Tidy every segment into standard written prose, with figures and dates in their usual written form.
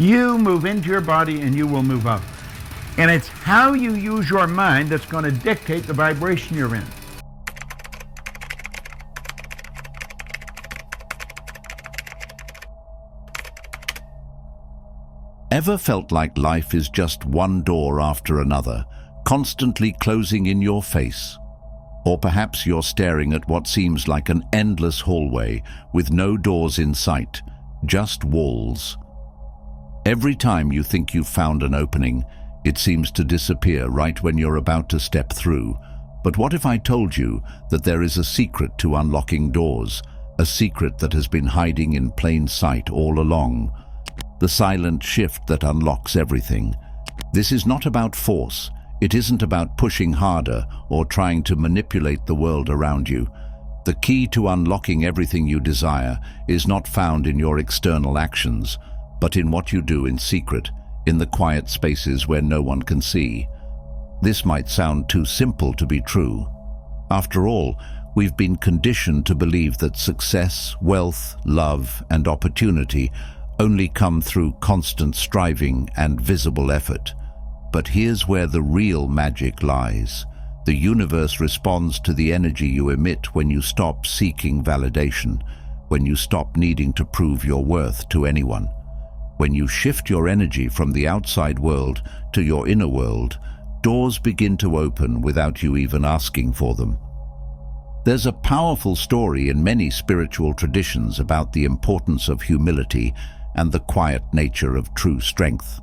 You move into your body and you will move out. And it's how you use your mind that's going to dictate the vibration you're in. Ever felt like life is just one door after another, constantly closing in your face? Or perhaps you're staring at what seems like an endless hallway with no doors in sight, just walls. Every time you think you've found an opening, it seems to disappear right when you're about to step through. But what if I told you that there is a secret to unlocking doors, a secret that has been hiding in plain sight all along? The silent shift that unlocks everything. This is not about force. It isn't about pushing harder or trying to manipulate the world around you. The key to unlocking everything you desire is not found in your external actions, but in what you do in secret, in the quiet spaces where no one can see. This might sound too simple to be true. After all, we've been conditioned to believe that success, wealth, love, and opportunity only come through constant striving and visible effort. But here's where the real magic lies. The universe responds to the energy you emit when you stop seeking validation, when you stop needing to prove your worth to anyone. When you shift your energy from the outside world to your inner world, doors begin to open without you even asking for them. There's a powerful story in many spiritual traditions about the importance of humility and the quiet nature of true strength.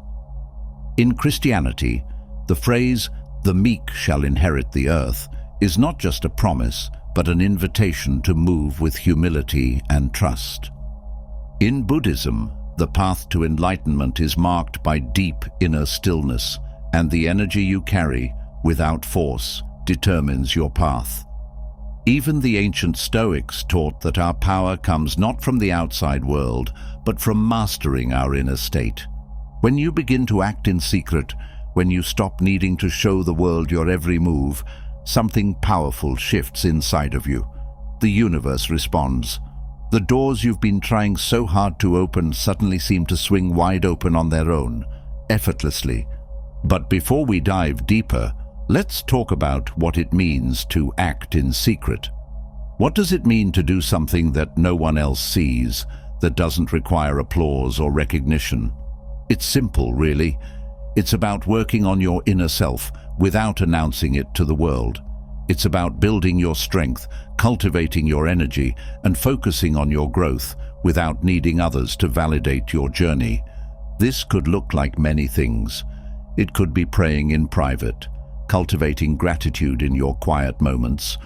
In Christianity, the phrase, "the meek shall inherit the earth," is not just a promise, but an invitation to move with humility and trust. In Buddhism, the path to enlightenment is marked by deep inner stillness, and the energy you carry, without force, determines your path. Even the ancient Stoics taught that our power comes not from the outside world, but from mastering our inner state. When you begin to act in secret, when you stop needing to show the world your every move, something powerful shifts inside of you. The universe responds. The doors you've been trying so hard to open suddenly seem to swing wide open on their own, effortlessly. But before we dive deeper, let's talk about what it means to act in secret. What does it mean to do something that no one else sees, that doesn't require applause or recognition? It's simple, really. It's about working on your inner self without announcing it to the world. It's about building your strength, cultivating your energy, and focusing on your growth without needing others to validate your journey. This could look like many things. It could be praying in private, cultivating gratitude in your quiet moments,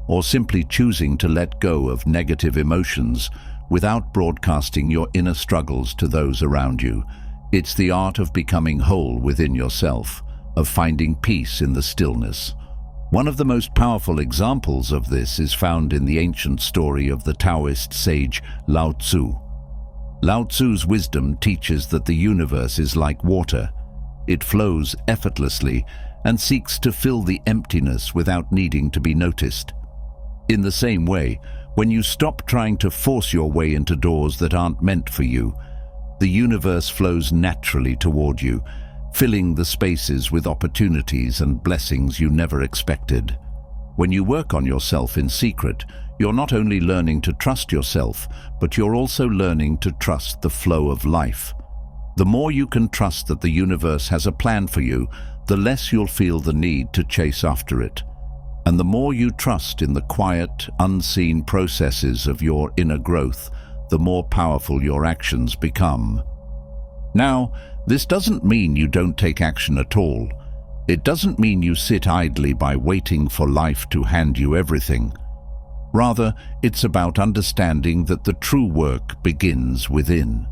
or simply choosing to let go of negative emotions without broadcasting your inner struggles to those around you. It's the art of becoming whole within yourself, of finding peace in the stillness. One of the most powerful examples of this is found in the ancient story of the Taoist sage Lao Tzu. Lao Tzu's wisdom teaches that the universe is like water. It flows effortlessly and seeks to fill the emptiness without needing to be noticed. In the same way, when you stop trying to force your way into doors that aren't meant for you, the universe flows naturally toward you, filling the spaces with opportunities and blessings you never expected. When you work on yourself in secret, you're not only learning to trust yourself, but you're also learning to trust the flow of life. The more you can trust that the universe has a plan for you, the less you'll feel the need to chase after it. And the more you trust in the quiet, unseen processes of your inner growth, the more powerful your actions become. Now, this doesn't mean you don't take action at all. It doesn't mean you sit idly by waiting for life to hand you everything. Rather, it's about understanding that the true work begins within.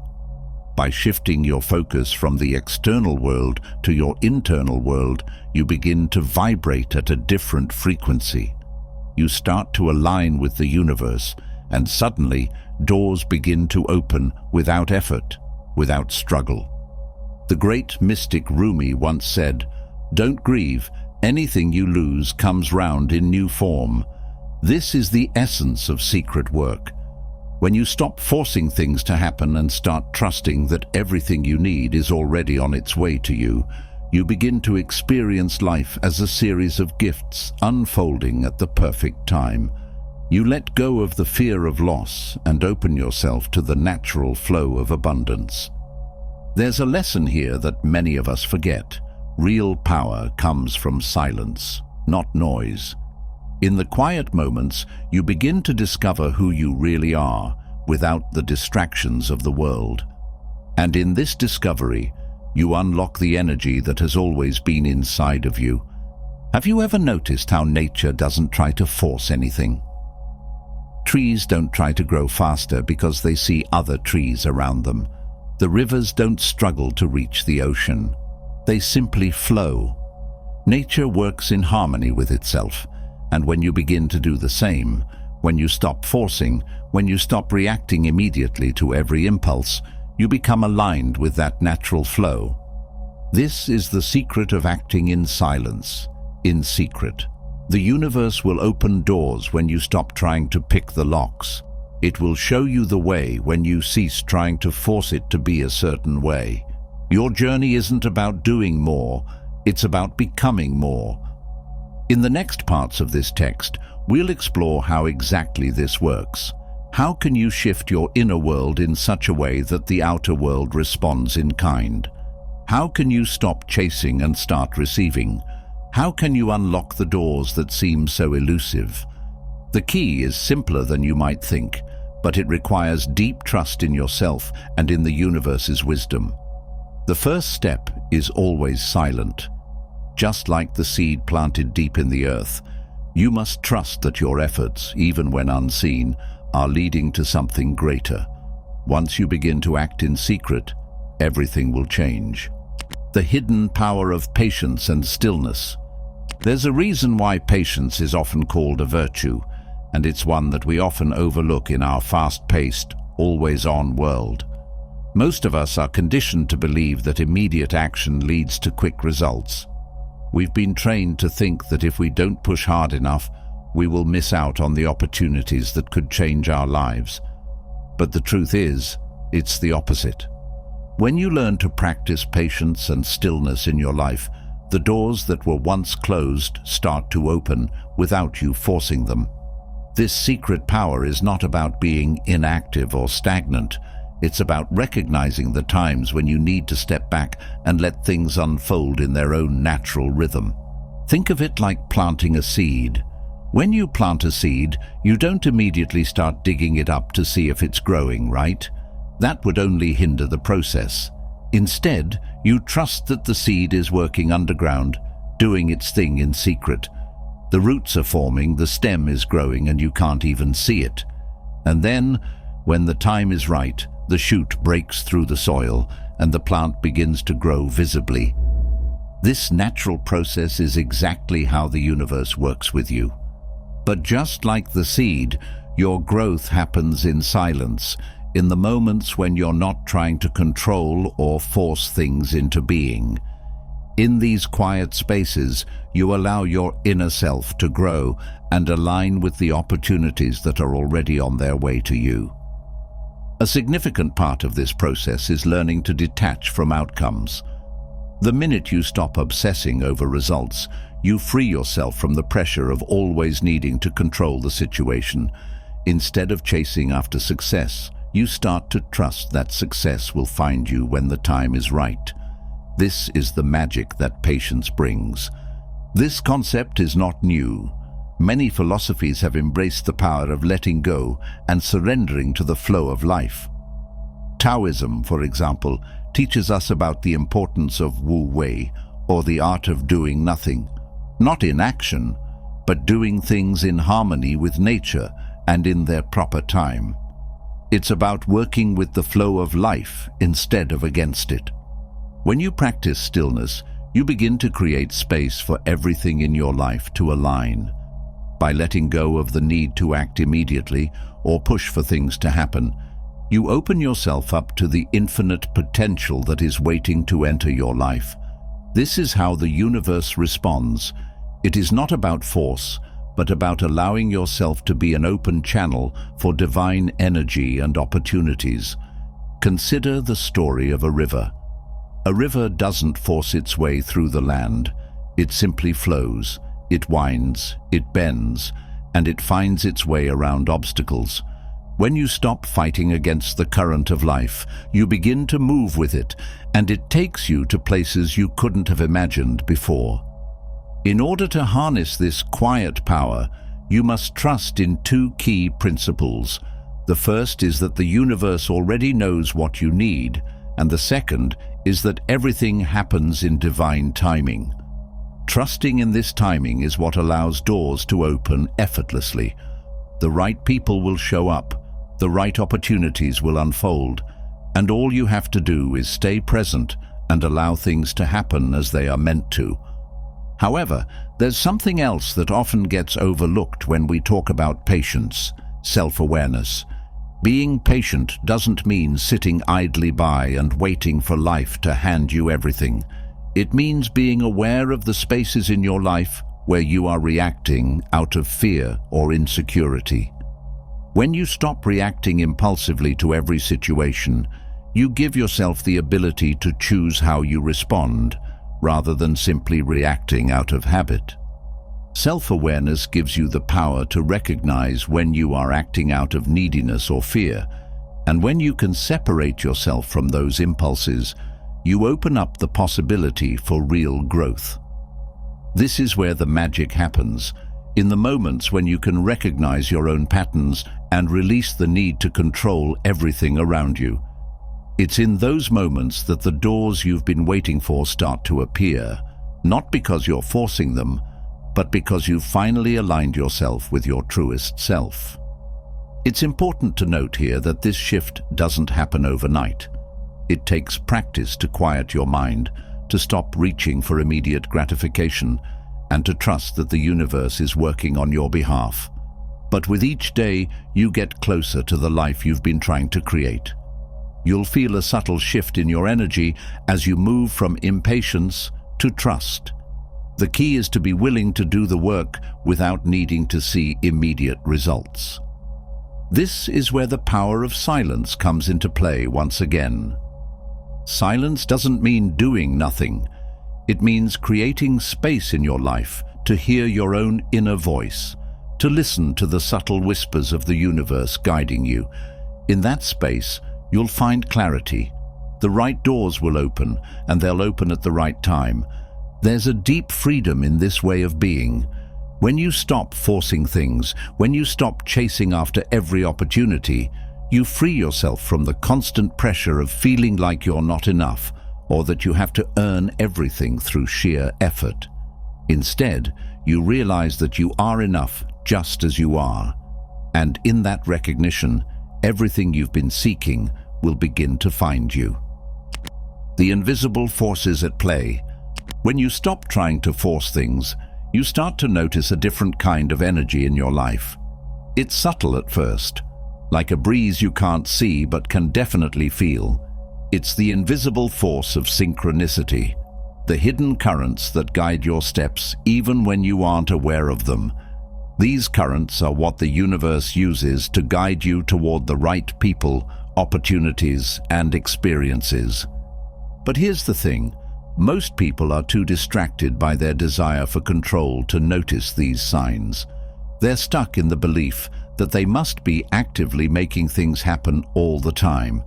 By shifting your focus from the external world to your internal world, you begin to vibrate at a different frequency. You start to align with the universe, and suddenly, doors begin to open without effort, without struggle. The great mystic Rumi once said, "Don't grieve, anything you lose comes round in new form." This is the essence of secret work. When you stop forcing things to happen and start trusting that everything you need is already on its way to you, you begin to experience life as a series of gifts unfolding at the perfect time. You let go of the fear of loss and open yourself to the natural flow of abundance. There's a lesson here that many of us forget. Real power comes from silence, not noise. In the quiet moments, you begin to discover who you really are without the distractions of the world. And in this discovery, you unlock the energy that has always been inside of you. Have you ever noticed how nature doesn't try to force anything? Trees don't try to grow faster because they see other trees around them. The rivers don't struggle to reach the ocean. They simply flow. Nature works in harmony with itself. And when you begin to do the same, when you stop forcing, when you stop reacting immediately to every impulse, you become aligned with that natural flow. This is the secret of acting in silence, in secret. The universe will open doors when you stop trying to pick the locks. It will show you the way when you cease trying to force it to be a certain way. Your journey isn't about doing more, it's about becoming more. In the next parts of this text, we'll explore how exactly this works. How can you shift your inner world in such a way that the outer world responds in kind? How can you stop chasing and start receiving? How can you unlock the doors that seem so elusive? The key is simpler than you might think, but it requires deep trust in yourself and in the universe's wisdom. The first step is always silent. Just like the seed planted deep in the earth, you must trust that your efforts, even when unseen, are leading to something greater. Once you begin to act in secret, everything will change. The hidden power of patience and stillness. There's a reason why patience is often called a virtue, and it's one that we often overlook in our fast-paced, always-on world. Most of us are conditioned to believe that immediate action leads to quick results. We've been trained to think that if we don't push hard enough, we will miss out on the opportunities that could change our lives. But the truth is, it's the opposite. When you learn to practice patience and stillness in your life, the doors that were once closed start to open without you forcing them. This secret power is not about being inactive or stagnant. It's about recognizing the times when you need to step back and let things unfold in their own natural rhythm. Think of it like planting a seed. When you plant a seed, you don't immediately start digging it up to see if it's growing, right? That would only hinder the process. Instead, you trust that the seed is working underground, doing its thing in secret. The roots are forming, the stem is growing, and you can't even see it. And then, when the time is right, the shoot breaks through the soil and the plant begins to grow visibly. This natural process is exactly how the universe works with you. But just like the seed, your growth happens in silence, in the moments when you're not trying to control or force things into being. In these quiet spaces, you allow your inner self to grow and align with the opportunities that are already on their way to you. A significant part of this process is learning to detach from outcomes. The minute you stop obsessing over results, you free yourself from the pressure of always needing to control the situation. Instead of chasing after success, you start to trust that success will find you when the time is right. This is the magic that patience brings. This concept is not new. Many philosophies have embraced the power of letting go and surrendering to the flow of life. Taoism, for example, teaches us about the importance of Wu Wei, or the art of doing nothing. Not in action, but doing things in harmony with nature and in their proper time. It's about working with the flow of life instead of against it. When you practice stillness, you begin to create space for everything in your life to align. By letting go of the need to act immediately or push for things to happen, you open yourself up to the infinite potential that is waiting to enter your life. This is how the universe responds. It is not about force, but about allowing yourself to be an open channel for divine energy and opportunities. Consider the story of a river. A river doesn't force its way through the land. It simply flows, it winds, it bends, and it finds its way around obstacles. When you stop fighting against the current of life, you begin to move with it, and it takes you to places you couldn't have imagined before. In order to harness this quiet power, you must trust in two key principles. The first is that the universe already knows what you need, and the second is that everything happens in divine timing. Trusting in this timing is what allows doors to open effortlessly. The right people will show up, the right opportunities will unfold, and all you have to do is stay present and allow things to happen as they are meant to. However, there's something else that often gets overlooked when we talk about patience: self-awareness. Being patient doesn't mean sitting idly by and waiting for life to hand you everything. It means being aware of the spaces in your life where you are reacting out of fear or insecurity. When you stop reacting impulsively to every situation, you give yourself the ability to choose how you respond, rather than simply reacting out of habit. Self-awareness gives you the power to recognize when you are acting out of neediness or fear, and when you can separate yourself from those impulses, you open up the possibility for real growth. This is where the magic happens, in the moments when you can recognize your own patterns and release the need to control everything around you. It's in those moments that the doors you've been waiting for start to appear, not because you're forcing them, but because you've finally aligned yourself with your truest self. It's important to note here that this shift doesn't happen overnight. It takes practice to quiet your mind, to stop reaching for immediate gratification, and to trust that the universe is working on your behalf. But with each day, you get closer to the life you've been trying to create. You'll feel a subtle shift in your energy as you move from impatience to trust. The key is to be willing to do the work without needing to see immediate results. This is where the power of silence comes into play once again. Silence doesn't mean doing nothing. It means creating space in your life to hear your own inner voice, to listen to the subtle whispers of the universe guiding you. In that space, you'll find clarity. The right doors will open, and they'll open at the right time. There's a deep freedom in this way of being. When you stop forcing things, when you stop chasing after every opportunity, you free yourself from the constant pressure of feeling like you're not enough, or that you have to earn everything through sheer effort. Instead, you realize that you are enough just as you are. And in that recognition, everything you've been seeking will begin to find you. The invisible forces at play. When you stop trying to force things, you start to notice a different kind of energy in your life. It's subtle at first, like a breeze you can't see but can definitely feel. It's the invisible force of synchronicity, the hidden currents that guide your steps even when you aren't aware of them. These currents are what the universe uses to guide you toward the right people, opportunities, and experiences. But here's the thing. Most people are too distracted by their desire for control to notice these signs. They're stuck in the belief that they must be actively making things happen all the time.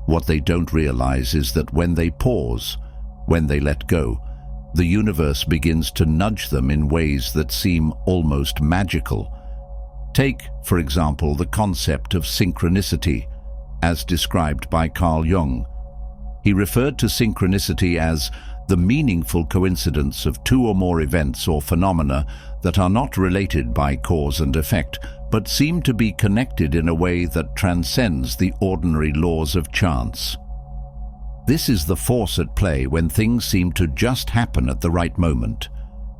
What they don't realize is that when they pause, when they let go, the universe begins to nudge them in ways that seem almost magical. Take, for example, the concept of synchronicity, as described by Carl Jung. He referred to synchronicity as the meaningful coincidence of two or more events or phenomena that are not related by cause and effect, but seem to be connected in a way that transcends the ordinary laws of chance. This is the force at play when things seem to just happen at the right moment,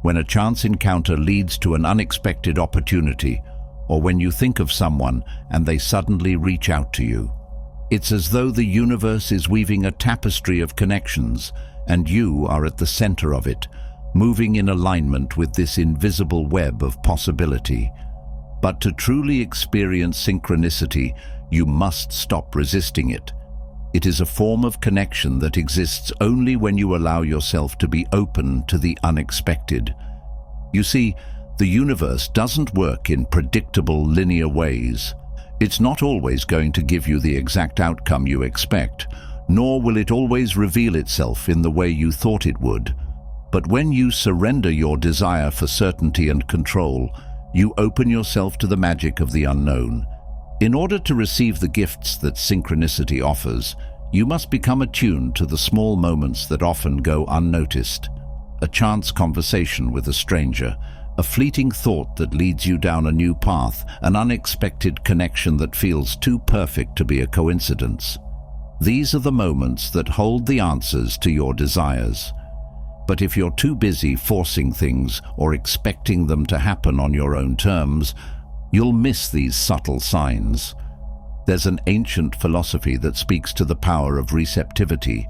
when a chance encounter leads to an unexpected opportunity, or when you think of someone and they suddenly reach out to you. It's as though the universe is weaving a tapestry of connections, and you are at the center of it, moving in alignment with this invisible web of possibility. But to truly experience synchronicity, you must stop resisting it. It is a form of connection that exists only when you allow yourself to be open to the unexpected. You see, the universe doesn't work in predictable, linear ways. It's not always going to give you the exact outcome you expect, nor will it always reveal itself in the way you thought it would. But when you surrender your desire for certainty and control, you open yourself to the magic of the unknown. In order to receive the gifts that synchronicity offers, you must become attuned to the small moments that often go unnoticed. A chance conversation with a stranger, a fleeting thought that leads you down a new path, an unexpected connection that feels too perfect to be a coincidence. These are the moments that hold the answers to your desires. But if you're too busy forcing things or expecting them to happen on your own terms, you'll miss these subtle signs. There's an ancient philosophy that speaks to the power of receptivity.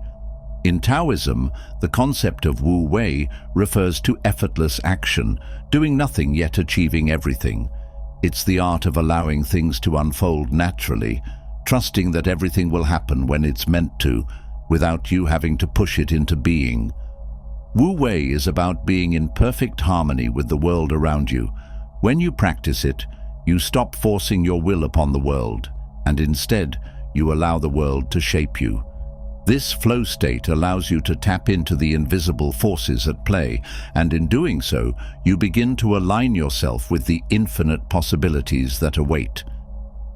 In Taoism, the concept of Wu Wei refers to effortless action, doing nothing yet achieving everything. It's the art of allowing things to unfold naturally, trusting that everything will happen when it's meant to, without you having to push it into being. Wu Wei is about being in perfect harmony with the world around you. When you practice it, you stop forcing your will upon the world, and instead, you allow the world to shape you. This flow state allows you to tap into the invisible forces at play, and in doing so, you begin to align yourself with the infinite possibilities that await.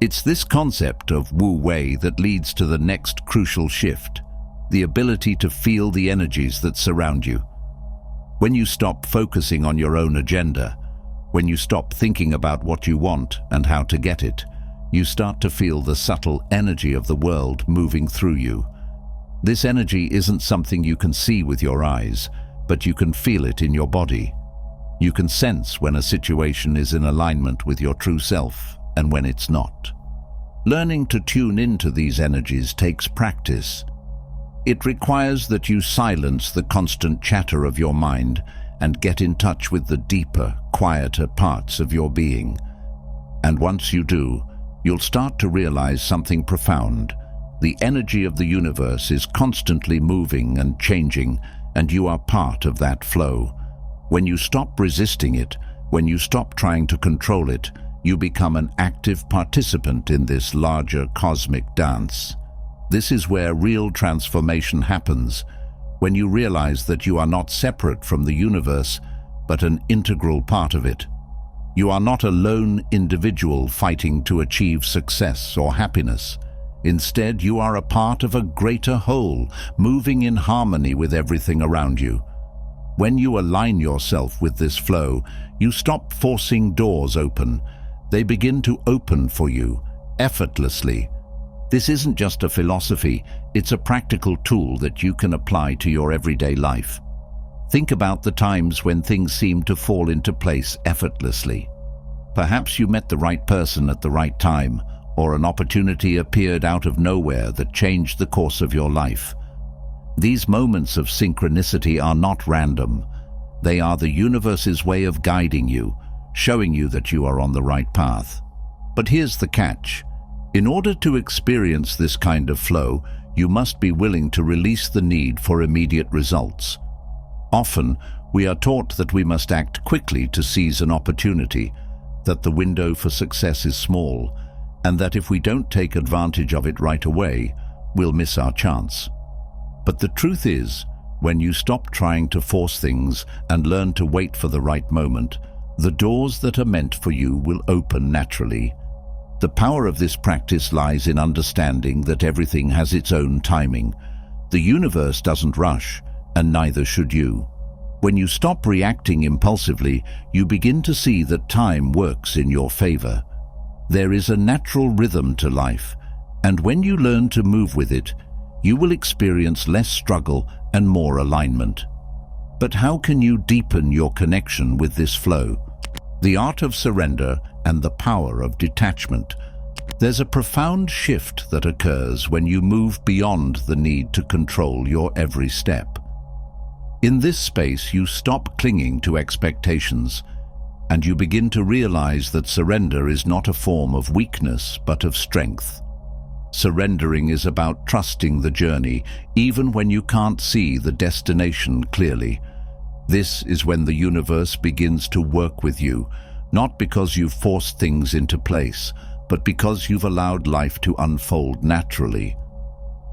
It's this concept of Wu Wei that leads to the next crucial shift, the ability to feel the energies that surround you. When you stop focusing on your own agenda, when you stop thinking about what you want and how to get it, you start to feel the subtle energy of the world moving through you. This energy isn't something you can see with your eyes, but you can feel it in your body. You can sense when a situation is in alignment with your true self and when it's not. Learning to tune into these energies takes practice. It requires that you silence the constant chatter of your mind and get in touch with the deeper, quieter parts of your being. And once you do, you'll start to realize something profound. The energy of the universe is constantly moving and changing, and you are part of that flow. When you stop resisting it, when you stop trying to control it, you become an active participant in this larger cosmic dance. This is where real transformation happens, when you realize that you are not separate from the universe, but an integral part of it. You are not a lone individual fighting to achieve success or happiness. Instead, you are a part of a greater whole, moving in harmony with everything around you. When you align yourself with this flow, you stop forcing doors open. They begin to open for you, effortlessly. This isn't just a philosophy, it's a practical tool that you can apply to your everyday life. Think about the times when things seem to fall into place effortlessly. Perhaps you met the right person at the right time, or an opportunity appeared out of nowhere that changed the course of your life. These moments of synchronicity are not random. They are the universe's way of guiding you, showing you that you are on the right path. But here's the catch. In order to experience this kind of flow, you must be willing to release the need for immediate results. Often, we are taught that we must act quickly to seize an opportunity, that the window for success is small, and that if we don't take advantage of it right away, we'll miss our chance. But the truth is, when you stop trying to force things and learn to wait for the right moment, the doors that are meant for you will open naturally. The power of this practice lies in understanding that everything has its own timing. The universe doesn't rush, and neither should you. When you stop reacting impulsively, you begin to see that time works in your favor. There is a natural rhythm to life, and when you learn to move with it, you will experience less struggle and more alignment. But how can you deepen your connection with this flow? The art of surrender and the power of detachment. There's a profound shift that occurs when you move beyond the need to control your every step. In this space, you stop clinging to expectations, and you begin to realize that surrender is not a form of weakness, but of strength. Surrendering is about trusting the journey, even when you can't see the destination clearly. This is when the universe begins to work with you, not because you've forced things into place, but because you've allowed life to unfold naturally.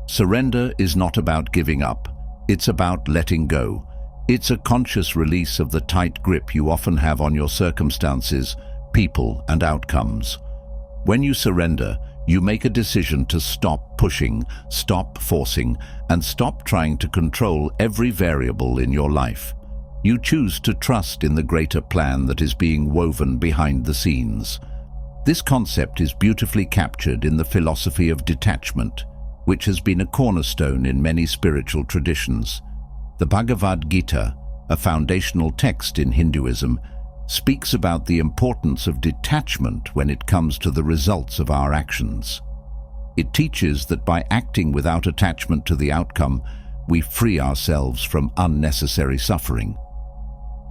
Surrender is not about giving up. It's about letting go. It's a conscious release of the tight grip you often have on your circumstances, people, and outcomes. When you surrender, you make a decision to stop pushing, stop forcing, and stop trying to control every variable in your life. You choose to trust in the greater plan that is being woven behind the scenes. This concept is beautifully captured in the philosophy of detachment, which has been a cornerstone in many spiritual traditions. The Bhagavad Gita, a foundational text in Hinduism, speaks about the importance of detachment when it comes to the results of our actions. It teaches that by acting without attachment to the outcome, we free ourselves from unnecessary suffering.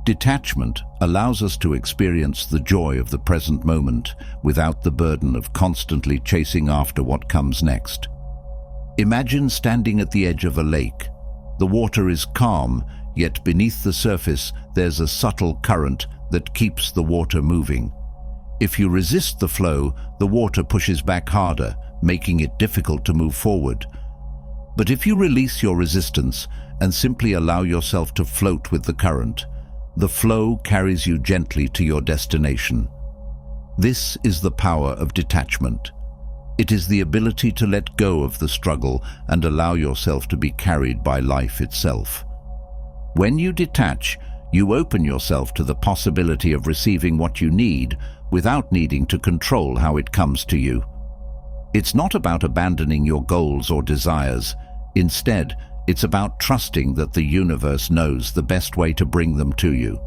Detachment allows us to experience the joy of the present moment without the burden of constantly chasing after what comes next. Imagine standing at the edge of a lake. The water is calm, yet beneath the surface there's a subtle current that keeps the water moving. If you resist the flow, the water pushes back harder, making it difficult to move forward. But if you release your resistance and simply allow yourself to float with the current, the flow carries you gently to your destination. This is the power of detachment. It is the ability to let go of the struggle and allow yourself to be carried by life itself. When you detach, you open yourself to the possibility of receiving what you need without needing to control how it comes to you. It's not about abandoning your goals or desires. Instead, it's about trusting that the universe knows the best way to bring them to you.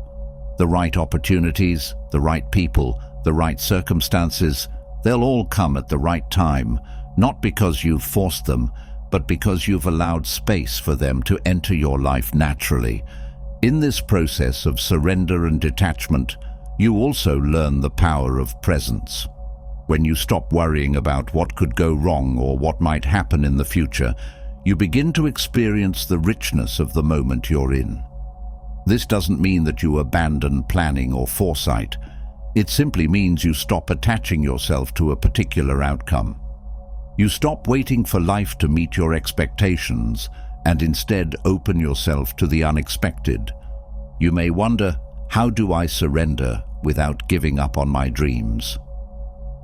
The right opportunities, the right people, the right circumstances, they'll all come at the right time, not because you've forced them, but because you've allowed space for them to enter your life naturally. In this process of surrender and detachment, you also learn the power of presence. When you stop worrying about what could go wrong or what might happen in the future, you begin to experience the richness of the moment you're in. This doesn't mean that you abandon planning or foresight. It simply means you stop attaching yourself to a particular outcome. You stop waiting for life to meet your expectations and instead open yourself to the unexpected. You may wonder, how do I surrender without giving up on my dreams?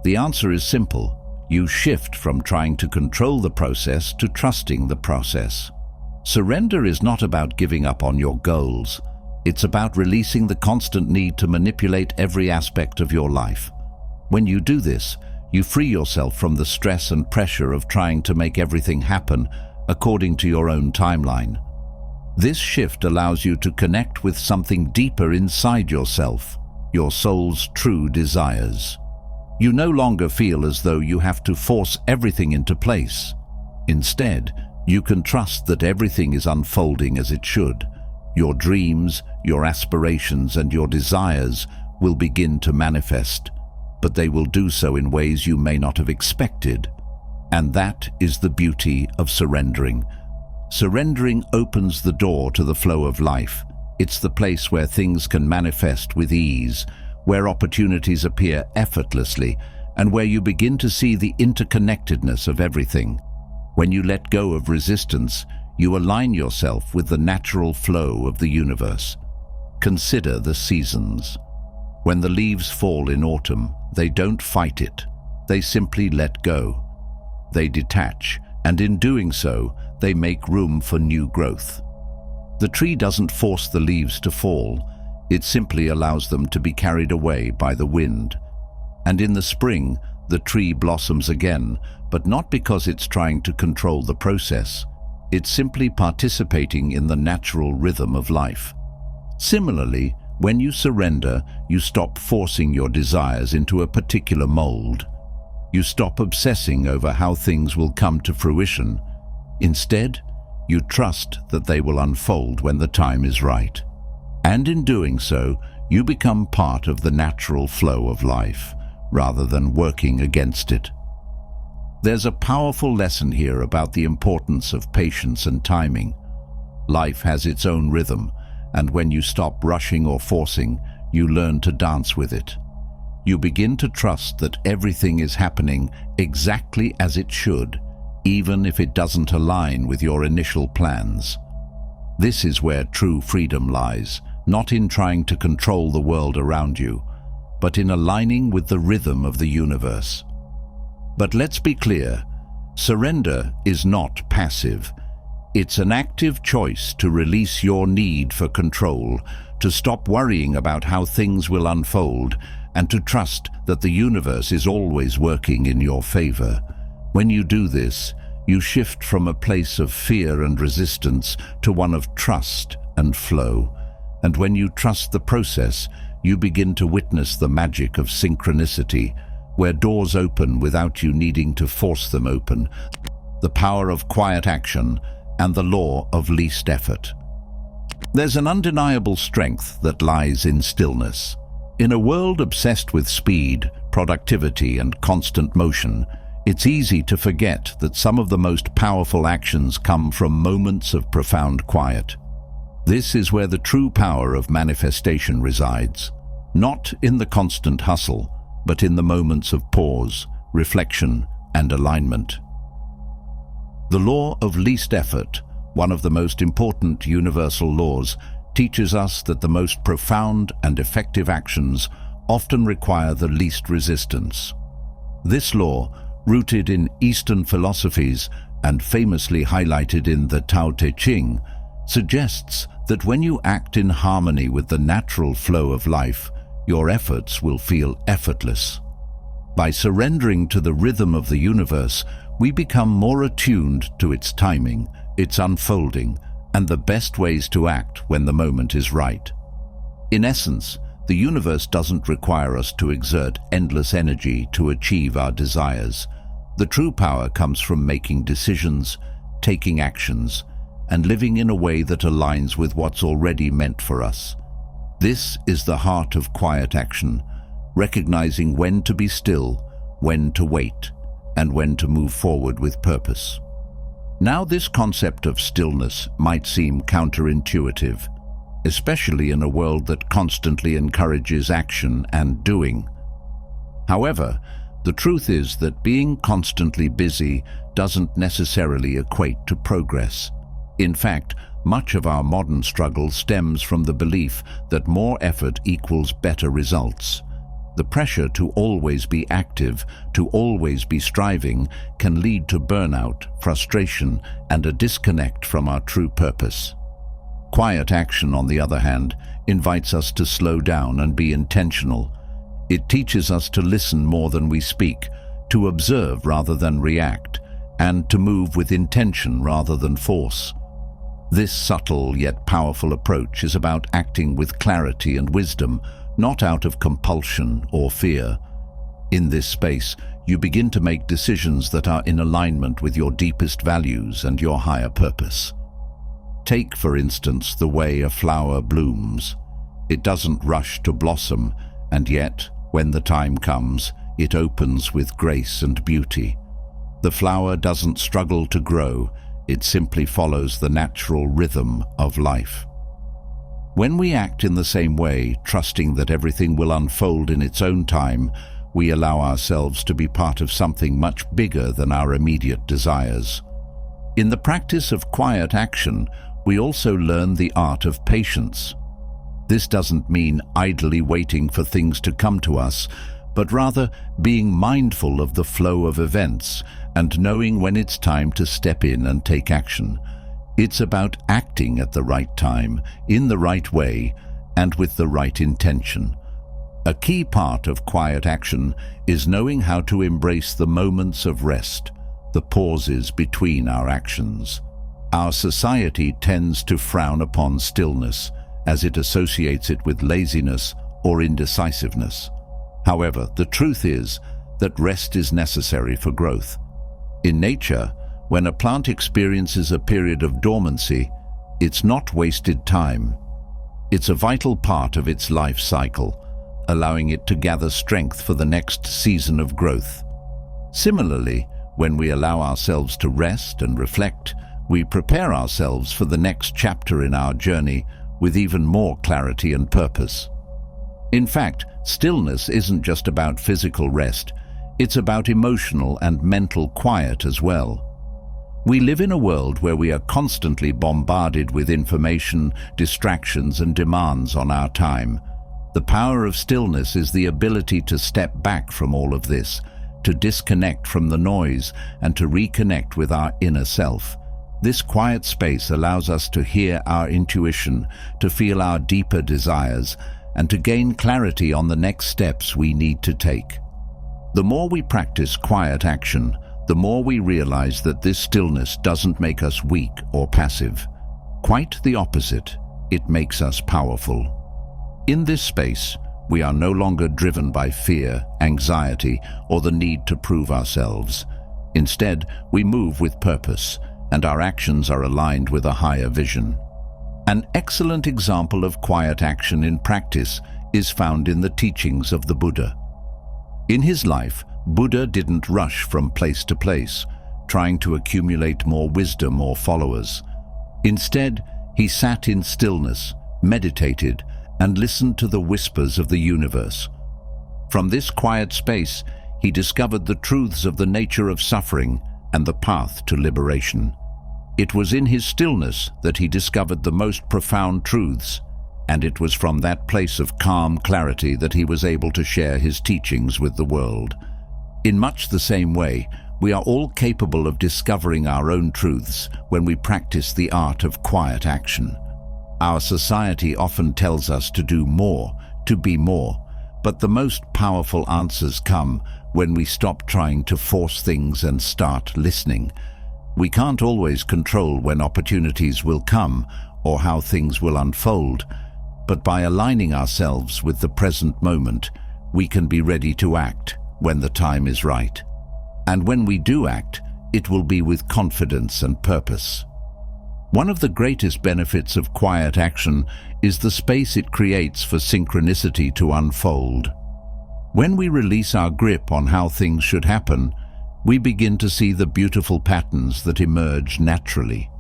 The answer is simple. You shift from trying to control the process to trusting the process. Surrender is not about giving up on your goals. It's about releasing the constant need to manipulate every aspect of your life. When you do this, you free yourself from the stress and pressure of trying to make everything happen according to your own timeline. This shift allows you to connect with something deeper inside yourself, your soul's true desires. You no longer feel as though you have to force everything into place. Instead, you can trust that everything is unfolding as it should. Your dreams, your aspirations, and your desires will begin to manifest, but they will do so in ways you may not have expected. And that is the beauty of surrendering. Surrendering opens the door to the flow of life. It's the place where things can manifest with ease, where opportunities appear effortlessly, and where you begin to see the interconnectedness of everything. When you let go of resistance, you align yourself with the natural flow of the universe. Consider the seasons. When the leaves fall in autumn, they don't fight it. They simply let go. They detach, and in doing so, they make room for new growth. The tree doesn't force the leaves to fall. It simply allows them to be carried away by the wind. And in the spring, the tree blossoms again, but not because it's trying to control the process. It's simply participating in the natural rhythm of life. Similarly, when you surrender, you stop forcing your desires into a particular mold. You stop obsessing over how things will come to fruition. Instead, You trust that they will unfold when the time is right. And in doing so, you become part of the natural flow of life, rather than working against it. There's a powerful lesson here about the importance of patience and timing. Life has its own rhythm, and when you stop rushing or forcing, you learn to dance with it. You begin to trust that everything is happening exactly as it should, even if it doesn't align with your initial plans. This is where true freedom lies, not in trying to control the world around you, but in aligning with the rhythm of the universe. But let's be clear, surrender is not passive. It's an active choice to release your need for control, to stop worrying about how things will unfold, and to trust that the universe is always working in your favor. When you do this, you shift from a place of fear and resistance to one of trust and flow. And when you trust the process, you begin to witness the magic of synchronicity, where doors open without you needing to force them open, the power of quiet action, and the law of least effort. There's an undeniable strength that lies in stillness. In a world obsessed with speed, productivity, and constant motion, it's easy to forget that some of the most powerful actions come from moments of profound quiet. This is where the true power of manifestation resides, not in the constant hustle, but in the moments of pause, reflection, and alignment. The law of least effort, one of the most important universal laws, teaches us that the most profound and effective actions often require the least resistance. This law, rooted in Eastern philosophies and famously highlighted in the Tao Te Ching, suggests that when you act in harmony with the natural flow of life, your efforts will feel effortless. By surrendering to the rhythm of the universe, we become more attuned to its timing, its unfolding, and the best ways to act when the moment is right. In essence, the universe doesn't require us to exert endless energy to achieve our desires. The true power comes from making decisions, taking actions, and living in a way that aligns with what's already meant for us. This is the heart of quiet action, recognizing when to be still, when to wait, and when to move forward with purpose. Now, this concept of stillness might seem counterintuitive, especially in a world that constantly encourages action and doing. However, the truth is that being constantly busy doesn't necessarily equate to progress. In fact, much of our modern struggle stems from the belief that more effort equals better results. The pressure to always be active, to always be striving, can lead to burnout, frustration, and a disconnect from our true purpose. Quiet action, on the other hand, invites us to slow down and be intentional. It teaches us to listen more than we speak, to observe rather than react, and to move with intention rather than force. This subtle yet powerful approach is about acting with clarity and wisdom, not out of compulsion or fear. In this space, you begin to make decisions that are in alignment with your deepest values and your higher purpose. Take, for instance, the way a flower blooms. It doesn't rush to blossom, and yet, when the time comes, it opens with grace and beauty. The flower doesn't struggle to grow, it simply follows the natural rhythm of life. When we act in the same way, trusting that everything will unfold in its own time, we allow ourselves to be part of something much bigger than our immediate desires. In the practice of quiet action, we also learn the art of patience. This doesn't mean idly waiting for things to come to us, but rather being mindful of the flow of events and knowing when it's time to step in and take action. It's about acting at the right time, in the right way, and with the right intention. A key part of quiet action is knowing how to embrace the moments of rest, the pauses between our actions. Our society tends to frown upon stillness, as it associates it with laziness or indecisiveness. However, the truth is that rest is necessary for growth. In nature, when a plant experiences a period of dormancy, it's not wasted time. It's a vital part of its life cycle, allowing it to gather strength for the next season of growth. Similarly, when we allow ourselves to rest and reflect, we prepare ourselves for the next chapter in our journey with even more clarity and purpose. In fact, stillness isn't just about physical rest, it's about emotional and mental quiet as well. We live in a world where we are constantly bombarded with information, distractions, and demands on our time. The power of stillness is the ability to step back from all of this, to disconnect from the noise, and to reconnect with our inner self. This quiet space allows us to hear our intuition, to feel our deeper desires, and to gain clarity on the next steps we need to take. The more we practice quiet action, the more we realize that this stillness doesn't make us weak or passive. Quite the opposite, it makes us powerful. In this space, we are no longer driven by fear, anxiety, or the need to prove ourselves. Instead, we move with purpose, and our actions are aligned with a higher vision. An excellent example of quiet action in practice is found in the teachings of the Buddha. In his life, Buddha didn't rush from place to place, trying to accumulate more wisdom or followers. Instead, he sat in stillness, meditated, and listened to the whispers of the universe. From this quiet space, he discovered the truths of the nature of suffering and the path to liberation. It was in his stillness that he discovered the most profound truths, and it was from that place of calm clarity that he was able to share his teachings with the world. In much the same way, we are all capable of discovering our own truths when we practice the art of quiet action. Our society often tells us to do more, to be more, but the most powerful answers come when we stop trying to force things and start listening. We can't always control when opportunities will come or how things will unfold, but by aligning ourselves with the present moment, we can be ready to act when the time is right. And when we do act, it will be with confidence and purpose. One of the greatest benefits of quiet action is the space it creates for synchronicity to unfold. When we release our grip on how things should happen, we begin to see the beautiful patterns that emerge naturally.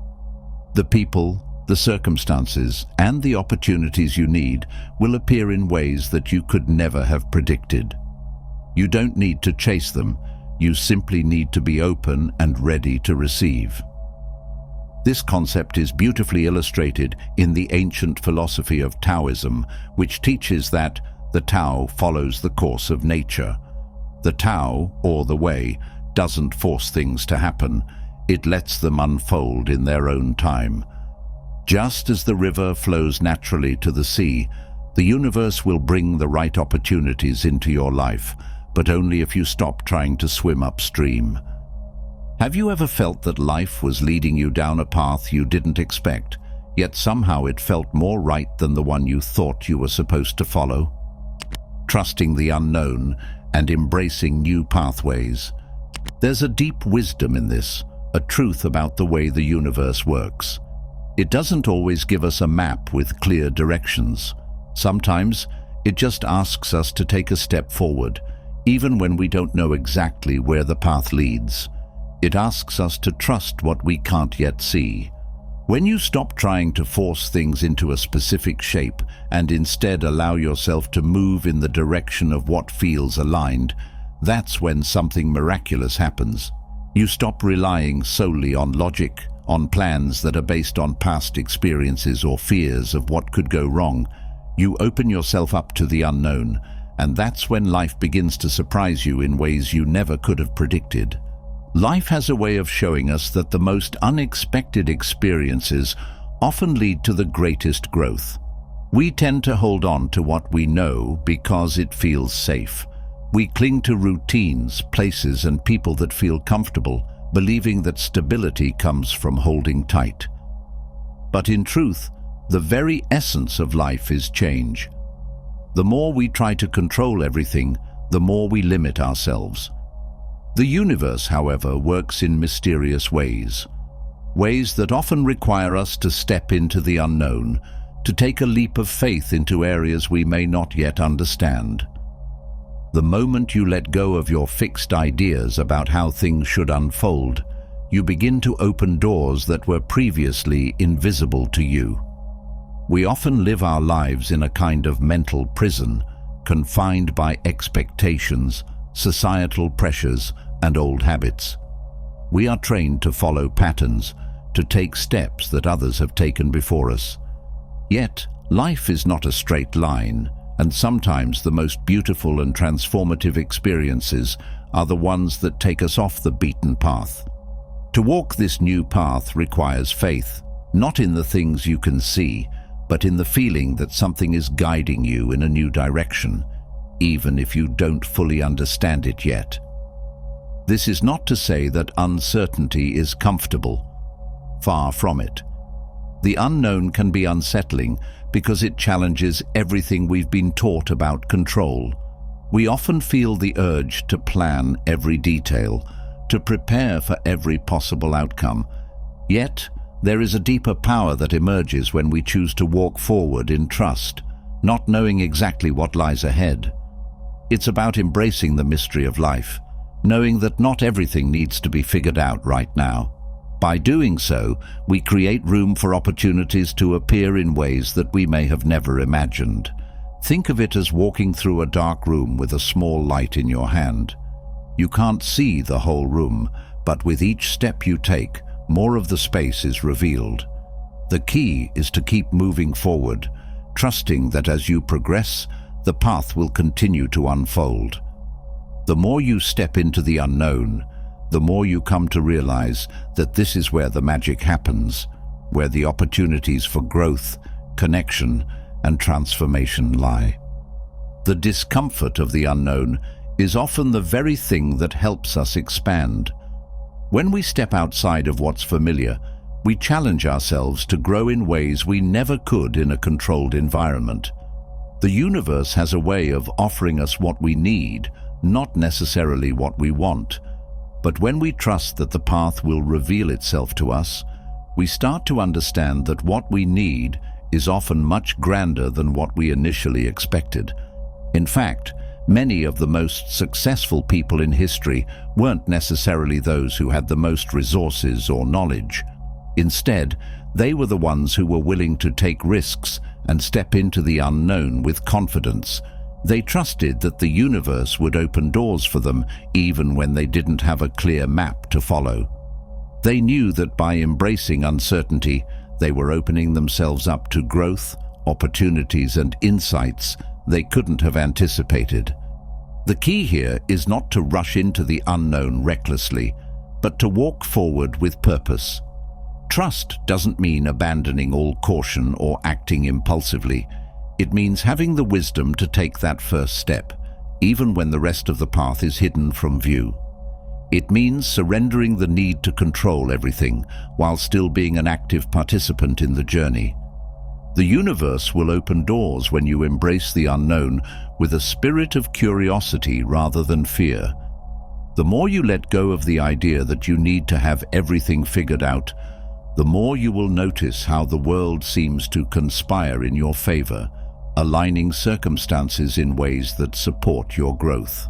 The people, the circumstances, and the opportunities you need will appear in ways that you could never have predicted. You don't need to chase them, you simply need to be open and ready to receive. This concept is beautifully illustrated in the ancient philosophy of Taoism, which teaches that the Tao follows the course of nature. The Tao, or the way, doesn't force things to happen, it lets them unfold in their own time. Just as the river flows naturally to the sea, the universe will bring the right opportunities into your life, but only if you stop trying to swim upstream. Have you ever felt that life was leading you down a path you didn't expect, yet somehow it felt more right than the one you thought you were supposed to follow? Trusting the unknown and embracing new pathways. There's a deep wisdom in this, a truth about the way the universe works. It doesn't always give us a map with clear directions. Sometimes it just asks us to take a step forward, even when we don't know exactly where the path leads. It asks us to trust what we can't yet see. When you stop trying to force things into a specific shape and instead allow yourself to move in the direction of what feels aligned, that's when something miraculous happens. You stop relying solely on logic, on plans that are based on past experiences or fears of what could go wrong. You open yourself up to the unknown, and that's when life begins to surprise you in ways you never could have predicted. Life has a way of showing us that the most unexpected experiences often lead to the greatest growth. We tend to hold on to what we know because it feels safe. We cling to routines, places, and people that feel comfortable, believing that stability comes from holding tight. But in truth, the very essence of life is change. The more we try to control everything, the more we limit ourselves. The universe, however, works in mysterious ways that often require us to step into the unknown, to take a leap of faith into areas we may not yet understand. The moment you let go of your fixed ideas about how things should unfold, you begin to open doors that were previously invisible to you. We often live our lives in a kind of mental prison, confined by expectations, societal pressures, and old habits. We are trained to follow patterns, to take steps that others have taken before us. Yet, life is not a straight line, and sometimes the most beautiful and transformative experiences are the ones that take us off the beaten path. To walk this new path requires faith, not in the things you can see, but in the feeling that something is guiding you in a new direction, even if you don't fully understand it yet. This is not to say that uncertainty is comfortable. Far from it. The unknown can be unsettling because it challenges everything we've been taught about control. We often feel the urge to plan every detail, to prepare for every possible outcome. Yet, there is a deeper power that emerges when we choose to walk forward in trust, not knowing exactly what lies ahead. It's about embracing the mystery of life, knowing that not everything needs to be figured out right now. By doing so, we create room for opportunities to appear in ways that we may have never imagined. Think of it as walking through a dark room with a small light in your hand. You can't see the whole room, but with each step you take, more of the space is revealed. The key is to keep moving forward, trusting that as you progress, the path will continue to unfold. The more you step into the unknown, the more you come to realize that this is where the magic happens, where the opportunities for growth, connection, and transformation lie. The discomfort of the unknown is often the very thing that helps us expand. When we step outside of what's familiar, we challenge ourselves to grow in ways we never could in a controlled environment. The universe has a way of offering us what we need, not necessarily what we want. But when we trust that the path will reveal itself to us, we start to understand that what we need is often much grander than what we initially expected. In fact, many of the most successful people in history weren't necessarily those who had the most resources or knowledge. Instead, they were the ones who were willing to take risks and step into the unknown with confidence. They trusted that the universe would open doors for them even when they didn't have a clear map to follow. They knew that by embracing uncertainty, they were opening themselves up to growth, opportunities, and insights they couldn't have anticipated. The key here is not to rush into the unknown recklessly, but to walk forward with purpose. Trust doesn't mean abandoning all caution or acting impulsively. It means having the wisdom to take that first step, even when the rest of the path is hidden from view. It means surrendering the need to control everything while still being an active participant in the journey. The universe will open doors when you embrace the unknown with a spirit of curiosity rather than fear. The more you let go of the idea that you need to have everything figured out, the more you will notice how the world seems to conspire in your favor, aligning circumstances in ways that support your growth.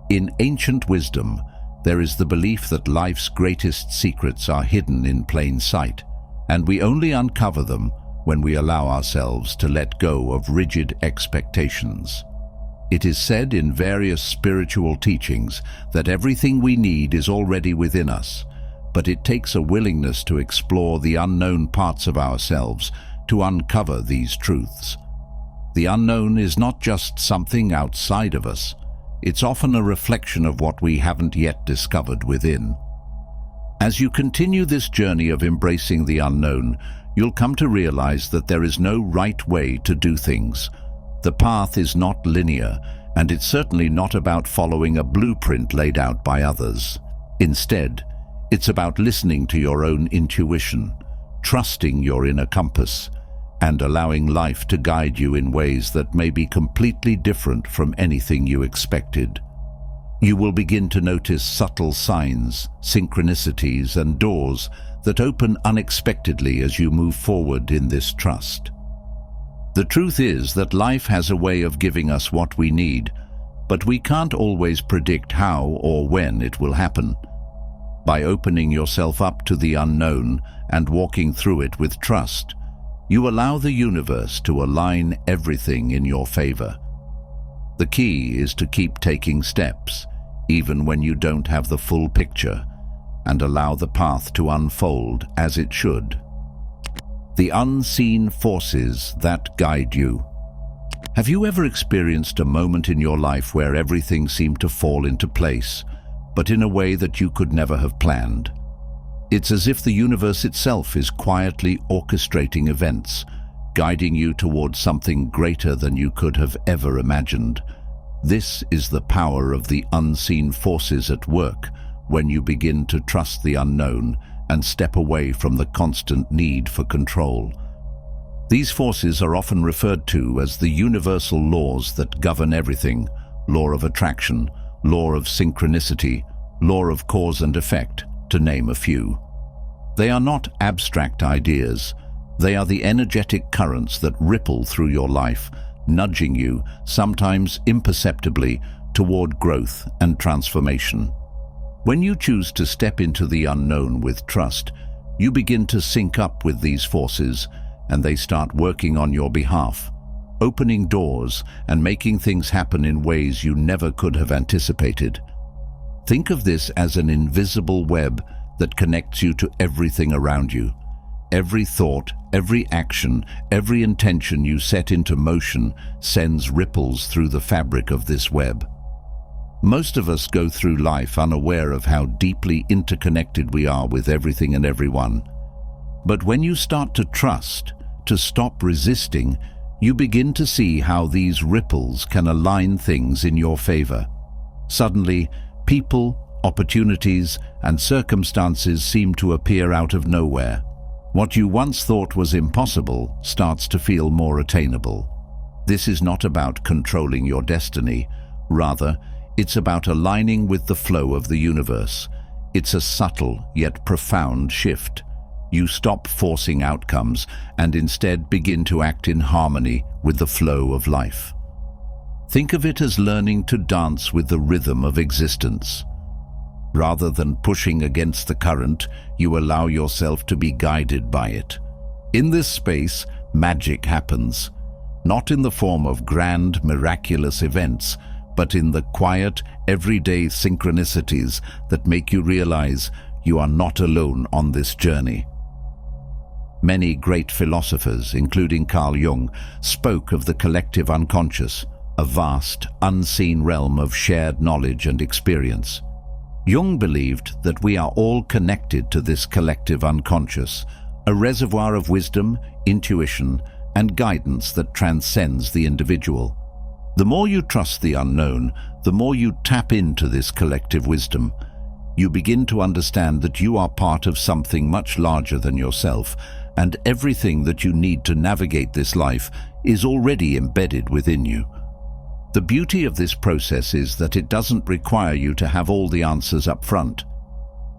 In ancient wisdom, there is the belief that life's greatest secrets are hidden in plain sight, and we only uncover them when we allow ourselves to let go of rigid expectations. It is said in various spiritual teachings that everything we need is already within us, but it takes a willingness to explore the unknown parts of ourselves to uncover these truths. The unknown is not just something outside of us. It's often a reflection of what we haven't yet discovered within. As you continue this journey of embracing the unknown, you'll come to realize that there is no right way to do things. The path is not linear, and it's certainly not about following a blueprint laid out by others. Instead, it's about listening to your own intuition, trusting your inner compass, and allowing life to guide you in ways that may be completely different from anything you expected. You will begin to notice subtle signs, synchronicities, and doors that open unexpectedly as you move forward in this trust. The truth is that life has a way of giving us what we need, but we can't always predict how or when it will happen. By opening yourself up to the unknown and walking through it with trust, you allow the universe to align everything in your favor. The key is to keep taking steps, even when you don't have the full picture, and allow the path to unfold as it should. The unseen forces that guide you. Have you ever experienced a moment in your life where everything seemed to fall into place, but in a way that you could never have planned? It's as if the universe itself is quietly orchestrating events, guiding you towards something greater than you could have ever imagined. This is the power of the unseen forces at work when you begin to trust the unknown and step away from the constant need for control. These forces are often referred to as the universal laws that govern everything: law of attraction, law of synchronicity, law of cause and effect, to name a few. They are not abstract ideas. They are the energetic currents that ripple through your life, nudging you, sometimes imperceptibly, toward growth and transformation. When you choose to step into the unknown with trust, you begin to sync up with these forces, and they start working on your behalf, opening doors and making things happen in ways you never could have anticipated. Think of this as an invisible web that connects you to everything around you. Every thought, every action, every intention you set into motion sends ripples through the fabric of this web. Most of us go through life unaware of how deeply interconnected we are with everything and everyone. But when you start to trust, to stop resisting, you begin to see how these ripples can align things in your favor. Suddenly, people, opportunities, and circumstances seem to appear out of nowhere. What you once thought was impossible starts to feel more attainable. This is not about controlling your destiny. Rather, it's about aligning with the flow of the universe. It's a subtle yet profound shift. You stop forcing outcomes and instead begin to act in harmony with the flow of life. Think of it as learning to dance with the rhythm of existence. Rather than pushing against the current, you allow yourself to be guided by it. In this space, magic happens, not in the form of grand, miraculous events, but in the quiet, everyday synchronicities that make you realize you are not alone on this journey. Many great philosophers, including Carl Jung, spoke of the collective unconscious, a vast, unseen realm of shared knowledge and experience. Jung believed that we are all connected to this collective unconscious, a reservoir of wisdom, intuition, and guidance that transcends the individual. The more you trust the unknown, the more you tap into this collective wisdom. You begin to understand that you are part of something much larger than yourself, and everything that you need to navigate this life is already embedded within you. The beauty of this process is that it doesn't require you to have all the answers up front.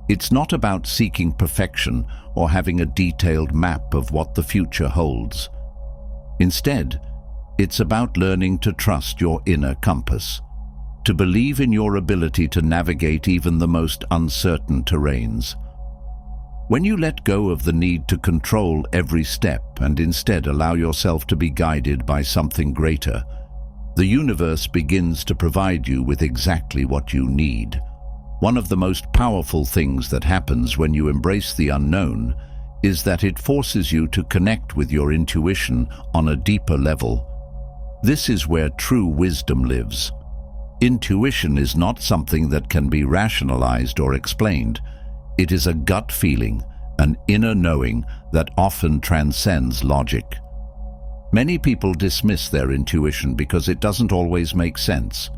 It's not about seeking perfection or having a detailed map of what the future holds. Instead, it's about learning to trust your inner compass, to believe in your ability to navigate even the most uncertain terrains. When you let go of the need to control every step and instead allow yourself to be guided by something greater, the universe begins to provide you with exactly what you need. One of the most powerful things that happens when you embrace the unknown is that it forces you to connect with your intuition on a deeper level. This is where true wisdom lives. Intuition is not something that can be rationalized or explained. It is a gut feeling, an inner knowing that often transcends logic. Many people dismiss their intuition because it doesn't always make sense.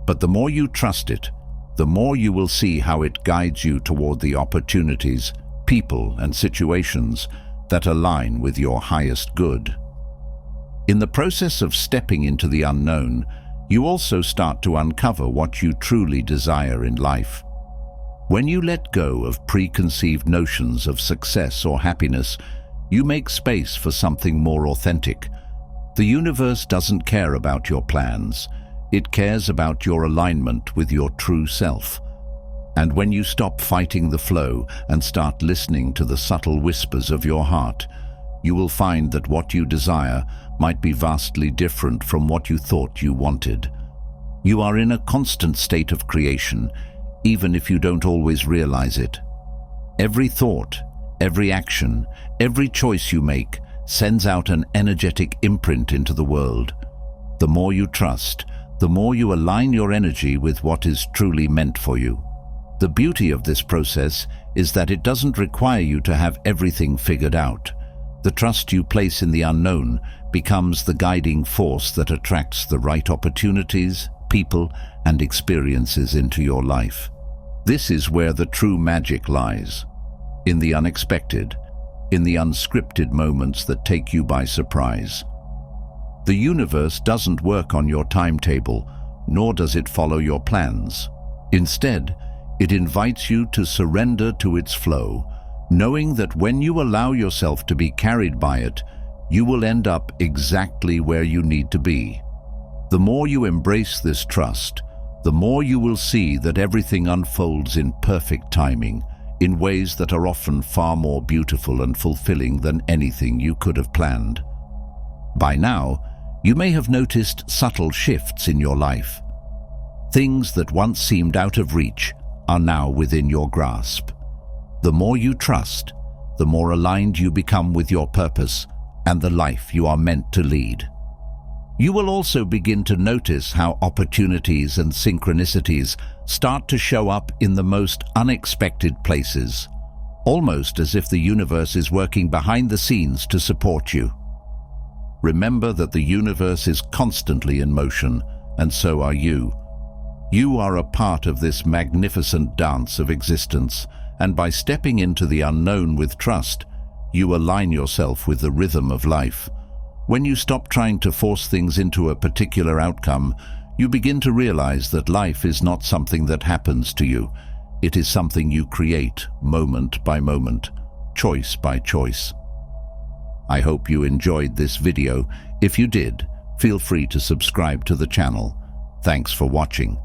But the more you trust it, the more you will see how it guides you toward the opportunities, people, and situations that align with your highest good. In the process of stepping into the unknown, You also start to uncover what you truly desire in life. When you let go of preconceived notions of success or happiness, you make space for something more authentic. The universe doesn't care about your plans. It cares about your alignment with your true self. And when you stop fighting the flow and start listening to the subtle whispers of your heart, you will find that what you desire might be vastly different from what you thought you wanted. You are in a constant state of creation, even if you don't always realize it. Every thought, every action, every choice you make sends out an energetic imprint into the world. The more you trust, the more you align your energy with what is truly meant for you. The beauty of this process is that it doesn't require you to have everything figured out. The trust you place in the unknown becomes the guiding force that attracts the right opportunities, people, and experiences into your life. This is where the true magic lies. In the unexpected, in the unscripted moments that take you by surprise. The universe doesn't work on your timetable, nor does it follow your plans. Instead, it invites you to surrender to its flow, knowing that when you allow yourself to be carried by it, you will end up exactly where you need to be. The more you embrace this trust, the more you will see that everything unfolds in perfect timing, in ways that are often far more beautiful and fulfilling than anything you could have planned. By now, you may have noticed subtle shifts in your life. Things that once seemed out of reach are now within your grasp. The more you trust, the more aligned you become with your purpose and the life you are meant to lead. You will also begin to notice how opportunities and synchronicities start to show up in the most unexpected places, almost as if the universe is working behind the scenes to support you. Remember that the universe is constantly in motion, and so are you. You are a part of this magnificent dance of existence, and by stepping into the unknown with trust, you align yourself with the rhythm of life. When you stop trying to force things into a particular outcome, you begin to realize that life is not something that happens to you. It is something you create moment by moment, choice by choice. I hope you enjoyed this video. If you did, feel free to subscribe to the channel. Thanks for watching.